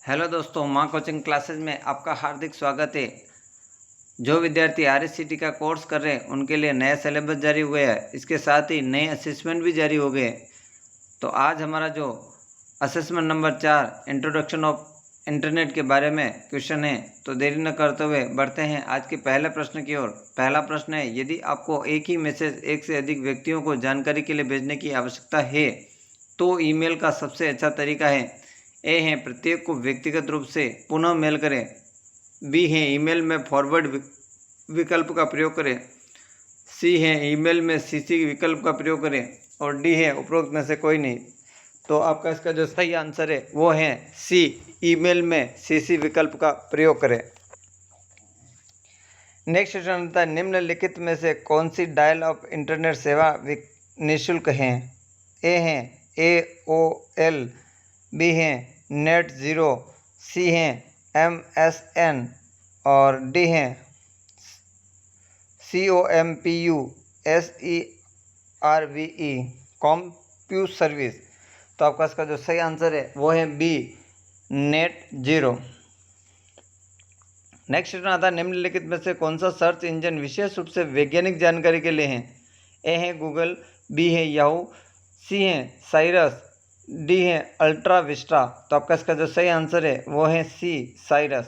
Hello दोस्तों, माँ coaching classes में आपका हार्दिक स्वागत है। जो विद्यार्थी RSCT का कोर्स कर रहे हैं उनके लिए नया सिलेबस जारी हुआ है। इसके साथ ही नए असेसमेंट भी जारी हो गए। तो आज हमारा जो assessment number 4 introduction of internet के बारे में क्वेश्चन है। तो देरी न करते हुए बढ़ते हैं आज के पहले प्रश्न की ओर। पहला प्रश्न है, यदि आपको एक ही मैसेज एक से अधिक व्यक्तियों को जानकारी के लिए भेजने की आवश्यकता है तो ईमेल का सबसे अच्छा तरीका है। ए है, प्रत्येक को व्यक्तिगत रूप से पुनः मेल करें। बी है, ईमेल में फॉरवर्ड विकल्प का प्रयोग करें। सी है, ईमेल में CC विकल्प का प्रयोग करें। और डी है, उपरोक्त में से कोई नहीं। तो आपका इसका जो सही आंसर है वो है सी, ईमेल में CC विकल्प का प्रयोग करें। नेक्स्ट क्वेश्चन होता है, निम्नलिखित में से कौन सी डायल अप इंटरनेट सेवा निःशुल्क है। ए है AOL, बी है नेट ज़ीरो, सी है MSN और डी है COMPUSERVE कॉम्प्यू सर्विस। तो आपका इसका जो सही आंसर है वो है B, net zero. Next question आता है, निम्नलिखित में से कौन सा सर्च इंजन विशेष रूप से वैज्ञानिक जानकारी के लिए है। ए है गूगल, बी है याहू, सी है साइरस, डी है अल्ट्रा विस्टा। तो आपका इसका जो सही आंसर है वो है सी, साइरस।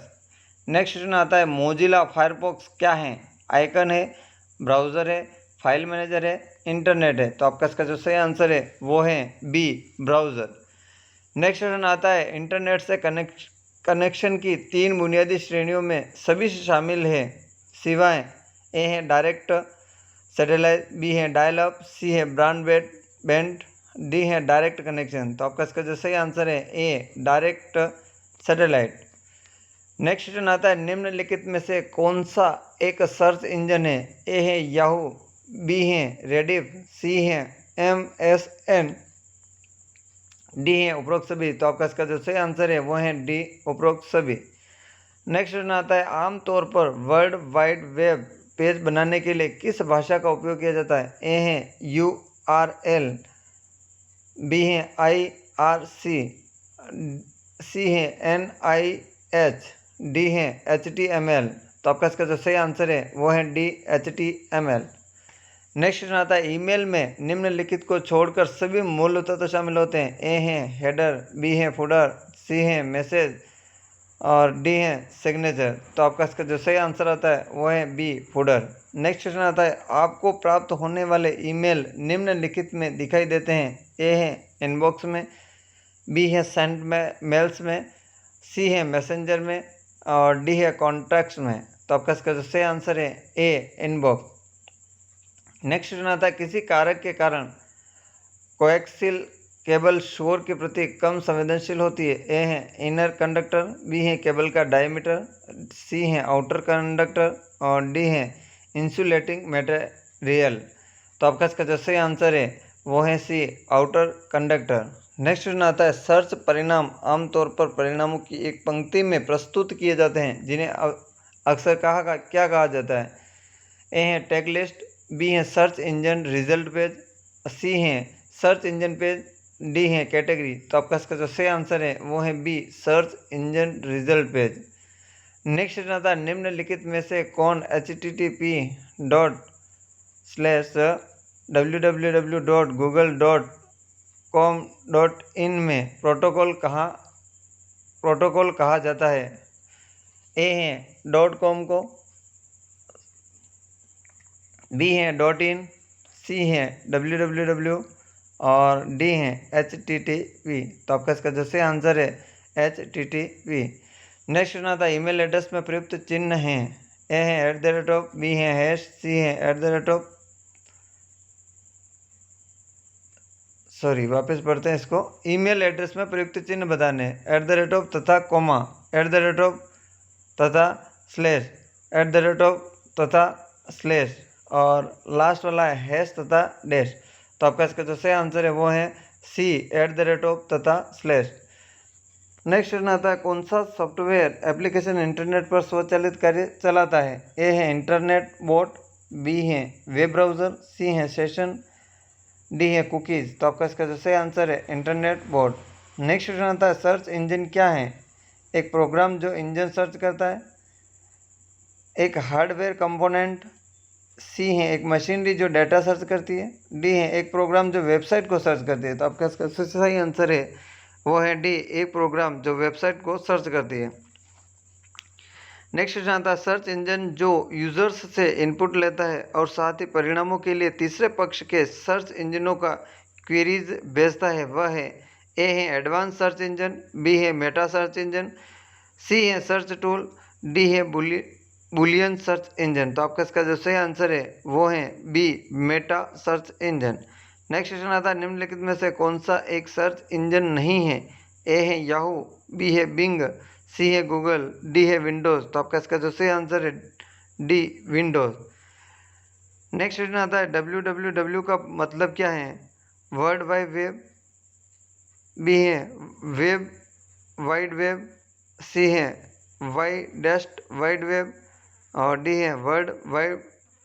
नेक्स्ट क्वेश्चन आता है, मोजिला फायरफॉक्स क्या है। आइकन है, ब्राउज़र है, फाइल मैनेजर है, इंटरनेट है। तो आपका इसका जो सही आंसर है वो है बी, ब्राउज़र। नेक्स्ट क्वेश्चन आता है, इंटरनेट से कनेक्शन की 3 बुनियादी श्रेणियों में सभी शामिल है सिवाय। ए है डायरेक्ट सैटेलाइट, बी है डायल अप, सी है ब्रॉडबैंड, डी है डायरेक्ट कनेक्शन। तो आपका इसका जो सही आंसर है ए, डायरेक्ट सैटेलाइट। नेक्स्ट क्वेश्चन आता है, निम्नलिखित में से कौन सा एक सर्च इंजन है। ए है याहू, बी है रेडिफ, सी है MSN, डी है उपरोक्त सभी। तो आपका इसका जो सही आंसर है वो है डी, उपरोक्त सभी। नेक्स्ट क्वेश्चन आता है, आमतौर पर वर्ल्ड वाइड वेब पेज बनाने के लिए किस भाषा का उपयोग किया जाता है। ए है URL, बी है IRC, सी है NIH, डी है HTML। तो आपका इसका जो सही आंसर है वो है डी, HTML। नेक्स्ट क्वेश्चन आता है, ईमेल में निम्नलिखित को छोड़कर सभी मूल तत्व शामिल होते हैं। ए है हेडर, बी है फुटर, सी है मैसेज और डी है सिग्नेचर। तो आपका इसका जो सही आंसर आता है वो है बी, फुटर। नेक्स्ट क्वेश्चन आता है, आपको प्राप्त होने वाले ईमेल निम्नलिखित में दिखाई देते हैं। ए है इनबॉक्स में, बी है सेंट मेल्स में, सी है मैसेंजर में और डी है कॉन्टैक्ट्स में। तो आपका इसका जो सही आंसर है ए, इनबॉक्स। नेक्स्ट क्वेश्चन आता है, किसी कारक के कारण कोएक्सियल केबल शोर के प्रति कम संवेदनशील होती है। ए है इनर कंडक्टर, बी है केबल का डायमीटर, सी है आउटर कंडक्टर और डी है इंसुलेटिंग मटेरियल। तो आपका इसका जो सही आंसर है वो है सी, आउटर कंडक्टर। नेक्स्ट क्वेश्चन आता है, सर्च परिणाम आमतौर पर परिणामों की एक पंक्ति में प्रस्तुत किए जाते हैं जिन्हें अक्सर क्या कहा जाता है। ए है टैग लिस्ट, बी है search engine result page, C है सर्च इंजन पेज, डी है कैटेगरी। तो आपका इसका जो सही आंसर है वो है B, search engine result page. Next आता है, निम्नलिखित में से कौन http://www.google.com.in में प्रोटोकॉल कहा जाता है। ए है .com को, बी है .in, सी है www और डी है HTTP। तो आपका इसका जो सही आंसर है HTTP। नेक्स्ट क्वेश्चन आता है, ईमेल एड्रेस में प्रयुक्त चिन्ह हैं। ए है @ बी है हैश, सी है वापस पढ़ते हैं इसको। ईमेल एड्रेस में प्रयुक्त चिन्ह बताने हैं तथा कोमा, तथा स्लैश, तथा स्लैश और लास्ट वाला है हैश तथा डैश। तो आपका इसका जो सही आंसर है वो है सी, तथा स्लैश। नेक्स्ट क्वेश्चन आता है, कौन सा सॉफ्टवेयर एप्लीकेशन इंटरनेट पर स्वचालित कार्य चलाता है। ए है इंटरनेट बोट, बी है वेब ब्राउज़र, सी है सेशन, डी है कुकीज़। तो आपका इसका जो सही आंसर है इंटरनेट बोट। नेक्स्ट क्वेश्चन आता है, सर्च इंजन क्या है। एक प्रोग्राम जो इंजन सर्च करता है। एक हार्डवेयर कंपोनेंट। सी है एक मशीनरी जो डाटा सर्च करती है। डी है एक प्रोग्राम जो वेबसाइट को सर्च करती है। तो आपका इसका सही आंसर है वो है डी, एक प्रोग्राम जो वेबसाइट को सर्च करती है। नेक्स्ट क्वेश्चन आता है सर्च इंजन जो यूजर्स से इनपुट लेता है और साथ ही परिणामों के लिए तीसरे पक्ष के सर्च इंजनों का क्वेरीज भेजता है वह है। ए है एडवांस सर्च इंजन, बी है मेटा सर्च इंजन, सी है सर्च टूल, डी है बुलियन सर्च इंजन। तो आपका इसका जो सही आंसर है वो है B, meta search engine. Next question आता है निम्नलिखित में से कौन सा एक सर्च इंजन नहीं है। ए है याहू, बी है बिंग, सी है गूगल, डी है विंडोज़। तो आपका इसका जो सही आंसर है डी, विंडोज़। नेक्स्ट क्वेश्चन आता है www का मतलब क्या है। वर्ल्ड वाइड वेब, बी है वेब वाइड वेब, सी है वाइड वेब और डी है world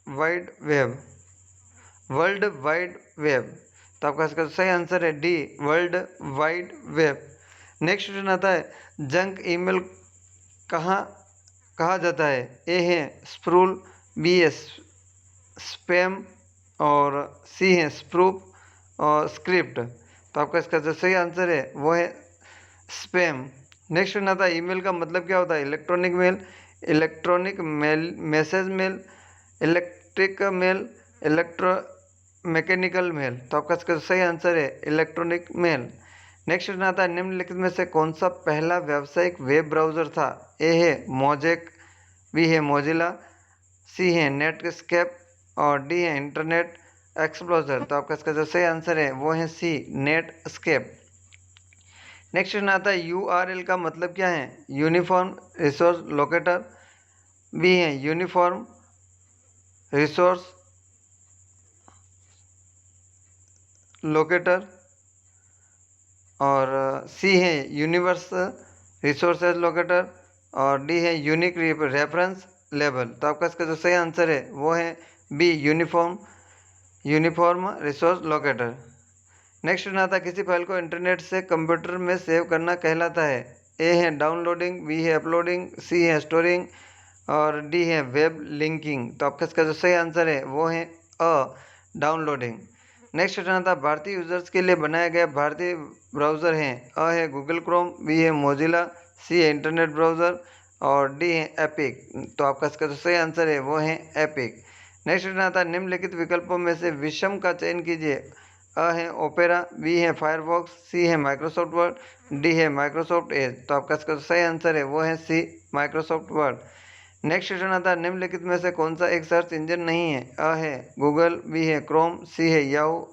wide web. World wide web. तो आपका इसका सही आंसर है D, world wide web. Next question आता है जंक ईमेल कहा जाता है। ए है स्प्रूल, बी है स्पैम और सी है स्प्रूफ और स्क्रिप्ट। तो आपका इसका जो सही आंसर है वो है स्पैम। नेक्स्ट क्वेश्चन आता है ईमेल का मतलब क्या होता है। Electronic mail, electronic mail, message mail, electric mail, mechanical mail. तो आपका इसका सही आंसर है इलेक्ट्रॉनिक मेल। नेक्स्ट क्वेश्चन आता है निम्नलिखित में से कौन सा पहला व्यावसायिक वेब ब्राउज़र था। ए है मोजेक, बी है मोजिला, सी है नेटस्केप और डी है इंटरनेट एक्सप्लोरर। तो आपका इसका जो सही आंसर है वो है सी, नेटस्केप। नेक्स्ट क्वेश्चन आता है URL का मतलब क्या है। यूनिफॉर्म रिसोर्स लोकेटर, बी है यूनिफॉर्म रिसोर्स लोकेटर और सी है यूनिवर्स रिसोर्सेज लोकेटर और डी है यूनिक रेफरेंस लेबल। तो आपका इसका जो सही आंसर है वो है B, uniform resource locator. Next आता है किसी फाइल को इंटरनेट से कंप्यूटर में सेव करना कहलाता है। ए है डाउनलोडिंग, बी है अपलोडिंग, सी है स्टोरिंग और डी है वेब लिंकिंग। तो आपका इसका जो सही आंसर है वो है अ, डाउनलोडिंग। नेक्स्ट क्वेश्चन आता है भारतीय यूजर्स के लिए बनाया गया भारतीय ब्राउज़र है। अ है गूगल क्रोम, बी है मोजिला, सी है इंटरनेट ब्राउज़र और डी है एपिक। तो आपका इसका जो सही आंसर है वो है एपिक। नेक्स्ट क्वेश्चन आता है निम्नलिखित विकल्पों में से विषम का चयन कीजिए। अ है ओपेरा, बी है फायरफॉक्स, सी है माइक्रोसॉफ्ट वर्ड, डी है माइक्रोसॉफ्ट एज। तो आपका इसका जो सही आंसर है वो है सी, माइक्रोसॉफ्ट वर्ड। नेक्स्ट क्वेश्चन आता है निम्नलिखित में से कौन सा एक सर्च इंजन नहीं है। अ है गूगल, बी है क्रोम, सी है याहू,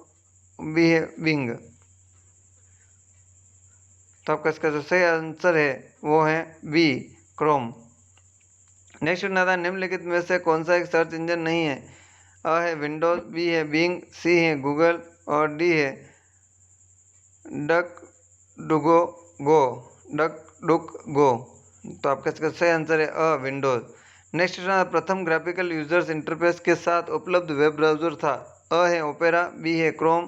बी है बिंग। तो आपका इसका जो सही आंसर है वो है बी, क्रोम। नेक्स्ट क्वेश्चन आता है निम्नलिखित में से कौन सा एक सर्च इंजन नहीं है। अ है विंडोज, बी है बिंग, सी है गूगल और डी है डक डुक गो। तो आपका इसका सही आंसर है अ, विंडोज। नेक्स्ट क्वेश्चन प्रथम ग्राफिकल यूजर्स इंटरफेस के साथ उपलब्ध वेब ब्राउज़र था। अ है ओपेरा, बी है क्रोम,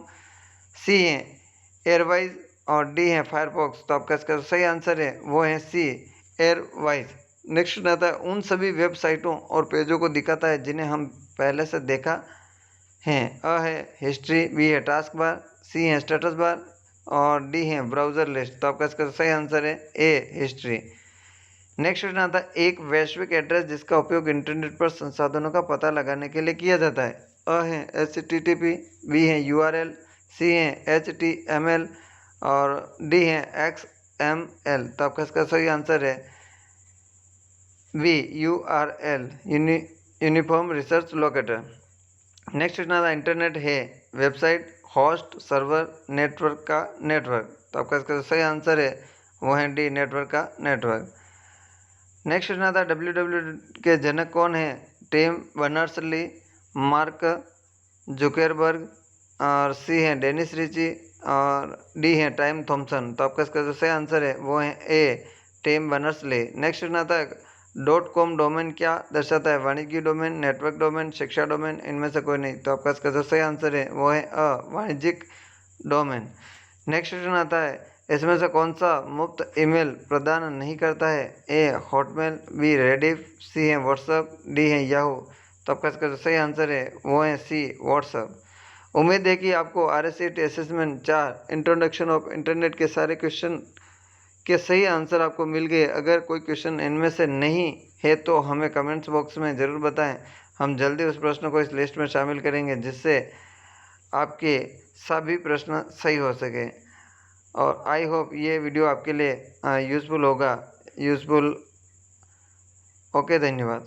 सी है एयरवाइज और डी है फायरफॉक्स। तो आपका इसका सही आंसर है वो है सी, एयरवाइज। नेक्स्ट क्वेश्चन आता है उन सभी वेबसाइटों और पेजों को दिखाता है जिन्हें हम पहले से देखा है। अ है हिस्ट्री, बी है टास्क बार, सी है स्टेटस बार और डी है ब्राउज़र लिस्ट। तो आपका इसका सही आंसर है ए, हिस्ट्री। नेक्स्ट क्वेश्चन आता है एक वैश्विक एड्रेस जिसका उपयोग इंटरनेट पर संसाधनों का पता लगाने के लिए किया जाता है। अ है HTTP, बी है URL, सी है HTML और डी है XML। तो आपका इसका सही आंसर है B, URL, uniform research locator. Next question आता है इंटरनेट है वेबसाइट, होस्ट, सर्वर, नेटवर्क का नेटवर्क। तो आपका इसका सही आंसर है वो है डी, नेटवर्क का नेटवर्क। नेक्स्ट क्वेश्चन आता है www के जनक कौन है। टिम बर्नर्स-ली, मार्क जुकरबर्ग और सी है डेनिस रिची और डी है टाइम थॉमसन। तो आपका इसका जो सही आंसर है वो है ए, टिम बर्नर्स-ली। नेक्स्ट क्वेश्चन आता है .com डोमेन क्या दर्शाता है। वाणिज्य डोमेन, नेटवर्क डोमेन, शिक्षा डोमेन, इनमें से कोई नहीं। तो आपका इसका जो सही आंसर है वो है अ, वाणिज्यिक डोमेन। नेक्स्ट क्वेश्चन आता है इसमें से कौन सा मुफ्त ईमेल प्रदान नहीं करता है? ए हॉटमेल, बी रेडिफ, सी है व्हाट्सएप, डी है याहू। तो आपका इसका जो सही आंसर है वो है सी व्हाट्सएप। उम्मीद है कि आपको RSCT assessment 4 introduction of internet के सारे क्वेश्चन के सही आंसर आपको मिल गए। अगर कोई क्वेश्चन इनमें से नहीं है तो हमें कमेंट्स बॉक्स में ज़रूर बताएं। हम जल्दी उस प्रश्न को इस लिस्ट में शामिल करेंगे जिससे आपके सभी प्रश्न सही हो सके। और आई होप ये वीडियो आपके लिए यूज़फुल होगा। ओके, धन्यवाद।